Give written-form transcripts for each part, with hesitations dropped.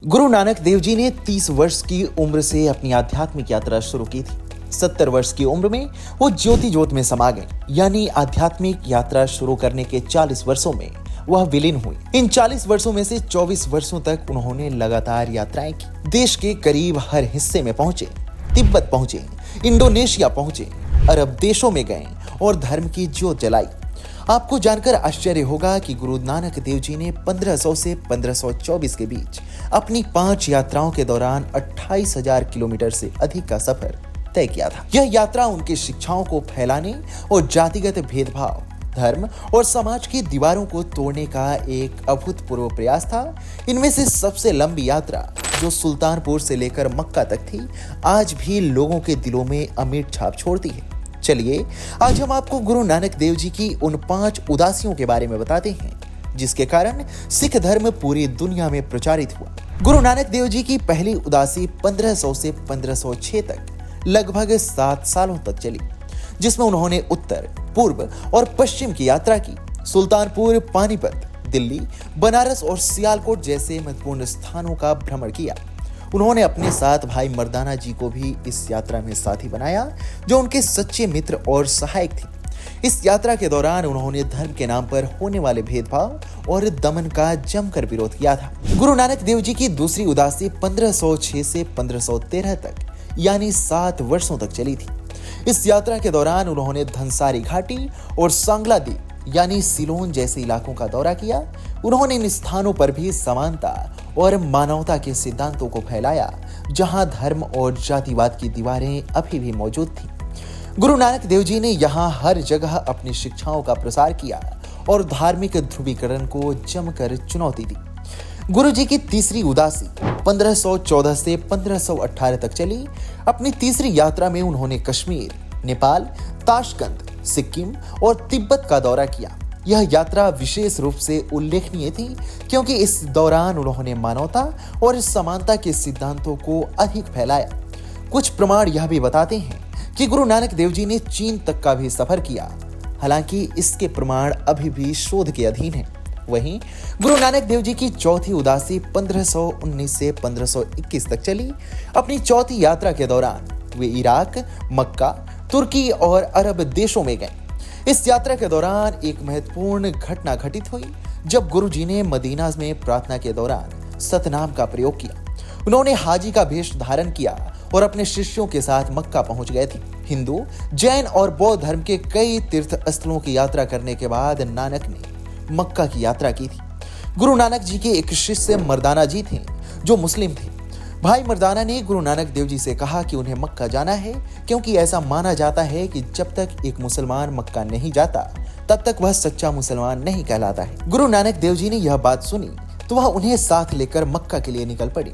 गुरु नानक देव जी ने 30 वर्ष की उम्र से अपनी आध्यात्मिक यात्रा शुरू की थी। 70 वर्ष की उम्र में वो ज्योति ज्योत में समा गए, यानी आध्यात्मिक यात्रा शुरू करने के 40 वर्षों में वह विलीन हुई। इन 40 वर्षों में से 24 वर्षों तक उन्होंने लगातार यात्राएं की। देश के करीब हर हिस्से में पहुंचे, तिब्बत पहुंचे, इंडोनेशिया पहुंचे, अरब देशों में गए और धर्म की ज्योत जलाई। आपको जानकर आश्चर्य होगा कि गुरु नानक देव जी ने 1500 से 1524 के बीच अपनी 5 यात्राओं के दौरान 28,000 किलोमीटर से अधिक का सफर तय किया था। यह यात्रा उनकी शिक्षाओं को फैलाने और जातिगत भेदभाव, धर्म और समाज की दीवारों को तोड़ने का एक अभूतपूर्व प्रयास था। इनमें से सबसे लंबी यात्रा, जो सुल्तानपुर से लेकर मक्का तक थी, आज भी लोगों के दिलों में अमिट छाप छोड़ती है। चलिए आज हम आपको गुरु नानक देव जी की उन 5 उदासियों के बारे में बताते हैं, जिसके कारण सिख धर्म पूरी दुनिया में प्रचारित हुआ। गुरु नानक देव जी की पहली उदासी 1500 से 1506 तक लगभग 7 सालों तक चली, जिसमें उन्होंने उत्तर, पूर्व और पश्चिम की यात्रा की। सुल्तानपुर, पानीपत, दिल्ली, बनारस और सियालकोट जैसे महत्वपूर्ण स्थानों का भ्रमण किया। उन्होंने अपने साथ भाई मर्दाना जी को भी इस यात्रा में साथी बनाया, जो उनके सच्चे मित्र और सहायक थे। इस यात्रा के दौरान उन्होंने धर्म के नाम पर होने वाले भेदभाव और दमन का जमकर विरोध किया था। गुरु नानक देव जी की दूसरी उदासी 1506 से 1513 तक, यानी 7 वर्षों तक चली थी। इस यात्रा के दौरान उन्होंने धनसारी घाटी और सांगलादी यानी सिलोन जैसे इलाकों का दौरा किया। उन्होंने इन स्थानों पर भी समानता और मानवता के सिद्धांतों को फैलाया, जहां धर्म और जातिवाद की दीवारें अभी भी मौजूद थीं। गुरु नानक देव जी ने यहां हर जगह अपनी शिक्षाओं का प्रसार किया और धार्मिक ध्रुवीकरण को जमकर चुनौती दी। गुरु जी की तीसरी उदासी 1514 से 1518 तक चली। अपनी तीसरी यात्रा में उन्होंने कश्मीर, नेपाल, ताशकंद, सिक्किम और तिब्बत का दौरा किया। यह यात्रा विशेष रूप से उल्लेखनीय थी, क्योंकि इस दौरान उन्होंने मानवता और समानता के सिद्धांतों को अधिक फैलाया। कुछ प्रमाण यह भी बताते हैं कि गुरु नानक देव जी ने चीन तक का भी सफर किया, हालांकि इसके प्रमाण अभी भी शोध के अधीन हैं। वहीं गुरु नानक देव जी की चौथी उदासी 1519 से 1521 तक चली। अपनी चौथी यात्रा के दौरान वे इराक, मक्का, तुर्की और अरब देशों में गए। इस यात्रा के दौरान एक महत्वपूर्ण घटना घटित हुई, जब गुरु जी ने मदीना में प्रार्थना के दौरान सतनाम का प्रयोग किया। उन्होंने हाजी का वेश धारण किया और अपने शिष्यों के साथ मक्का पहुंच गए थे। हिंदू, जैन और बौद्ध धर्म के कई तीर्थ स्थलों की यात्रा करने के बाद नानक ने मक्का की यात्रा की थी। गुरु नानक जी के एक शिष्य मर्दाना जी थे, जो मुस्लिम थे। भाई मर्दाना ने गुरु नानक देव जी से कहा कि उन्हें मक्का जाना है, क्योंकि ऐसा माना जाता है कि जब तक एक मुसलमान मक्का नहीं जाता, तब तक वह सच्चा मुसलमान नहीं कहलाता है। गुरु नानक देव जी ने यह बात सुनी तो वह उन्हें साथ लेकर मक्का के लिए निकल पड़े।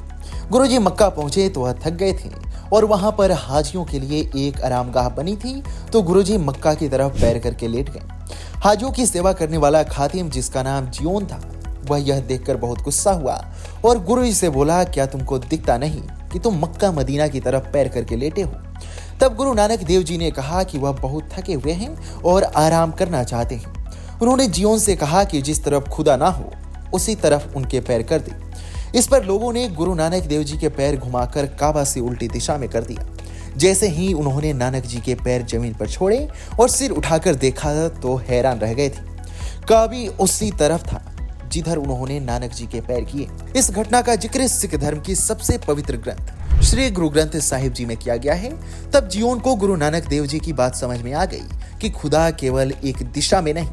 गुरु जी मक्का पहुंचे तो वह थक गए थे और वहां पर हाजियों के लिए एक आरामगाह बनी थी, तो गुरु जी मक्का की तरफ पैर करके लेट गए। हाजियों की सेवा करने वाला खातिम, जिसका नाम जियोन था, वह यह देखकर बहुत गुस्सा हुआ और गुरु जी से बोला, क्या तुमको दिखता नहीं कि तुम मक्का मदीना की तरफ पैर करके लेटे हो? तब गुरु नानक देव जी ने कहा कि वह बहुत थके हुए हैं और आराम करना चाहते हैं। उन्होंने जियोन से कहा कि जिस तरफ खुदा ना हो, उसी तरफ उनके पैर कर दे। इस पर लोगों ने गुरु नानक देव जी के पैर घुमाकर काबा से उल्टी दिशा में कर दिया। जैसे ही उन्होंने नानक जी के पैर जमीन पर छोड़े और सिर उठाकर देखा तो हैरान रह गए थे। काबा उसी तरफ था जिधर उन्होंने नानक जी के पैर किए। इस घटना का जिक्र सिख धर्म की सबसे पवित्र ग्रंथ श्री गुरु ग्रंथ साहिब जी में किया गया है। तब जियोन को गुरु नानक देव जी की बात समझ में आ गई कि खुदा केवल एक दिशा में नहीं,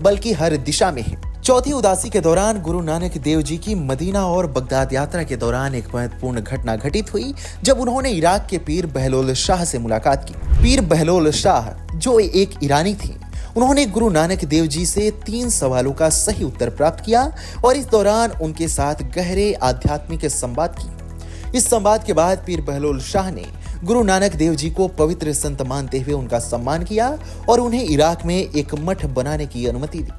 बल्कि हर दिशा में है। चौथी उदासी के दौरान गुरु नानक देव जी की मदीना और बगदाद यात्रा के दौरान एक महत्वपूर्ण घटना घटित हुई, जब उन्होंने इराक के पीर बहलोल शाह से मुलाकात की। पीर बहलोल शाह, जो एक ईरानी थी, उन्होंने गुरु नानक देव जी से 3 सवालों का सही उत्तर प्राप्त किया और इस दौरान उनके साथ गहरे आध्यात्मिक संवाद की। इस संवाद के बाद पीर बहलोल शाह ने गुरु नानक देव जी को पवित्र संत मानते हुए उनका सम्मान किया और उन्हें इराक में एक मठ बनाने की अनुमति दी।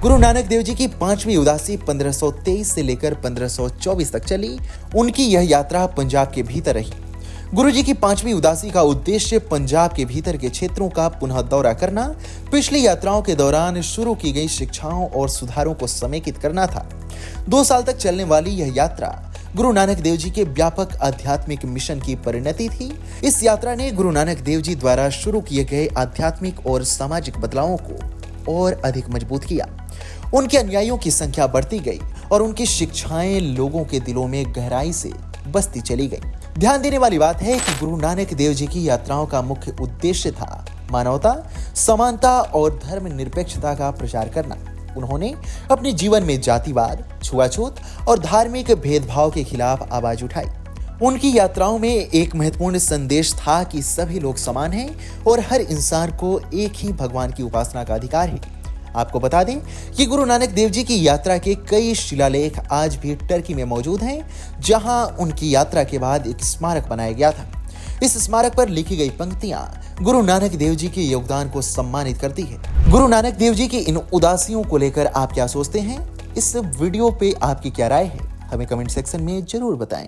गुरु नानक देव जी की 5वीं उदासी 1523 से लेकर 1524 तक चली। उनकी यह यात्रा पंजाब के भीतर रही। गुरु जी की 5वीं उदासी का उद्देश्य पंजाब के भीतर के क्षेत्रों का पुनः दौरा करना, पिछली यात्राओं के दौरान शुरू की गई शिक्षाओं और सुधारों को समेकित करना था। 2 साल तक चलने वाली यह यात्रा गुरु नानक देव जी के व्यापक आध्यात्मिक मिशन की परिणति थी। इस यात्रा ने गुरु नानक देव जी द्वारा शुरू किए गए आध्यात्मिक और सामाजिक बदलावों को और अधिक मजबूत किया। उनके अनुयायियों की संख्या बढ़ती गई और उनकी शिक्षाएं लोगों के दिलों में गहराई से बसती चली गई। ध्यान देने वाली बात है कि गुरु नानक देव जी की यात्राओं का मुख्य उद्देश्य था मानवता, समानता और धर्मनिरपेक्षता का प्रचार करना। उन्होंने अपने जीवन में जातिवाद, छुआछूत और धार्मिक भेदभाव के खिलाफ आवाज उठाई। उनकी यात्राओं में एक महत्वपूर्ण संदेश था कि सभी लोग समान हैं और हर इंसान को एक ही भगवान की उपासना का अधिकार है। आपको बता दें कि गुरु नानक देव जी की यात्रा के कई शिलालेख आज भी टर्की में मौजूद हैं, जहां उनकी यात्रा के बाद एक स्मारक बनाया गया था। इस स्मारक पर लिखी गई पंक्तियां गुरु नानक देव जी के योगदान को सम्मानित करती है। गुरु नानक देव जी की इन उदासियों को लेकर आप क्या सोचते हैं? इस वीडियो पे आपकी क्या राय है? हमें कमेंट सेक्शन में जरूर बताएं।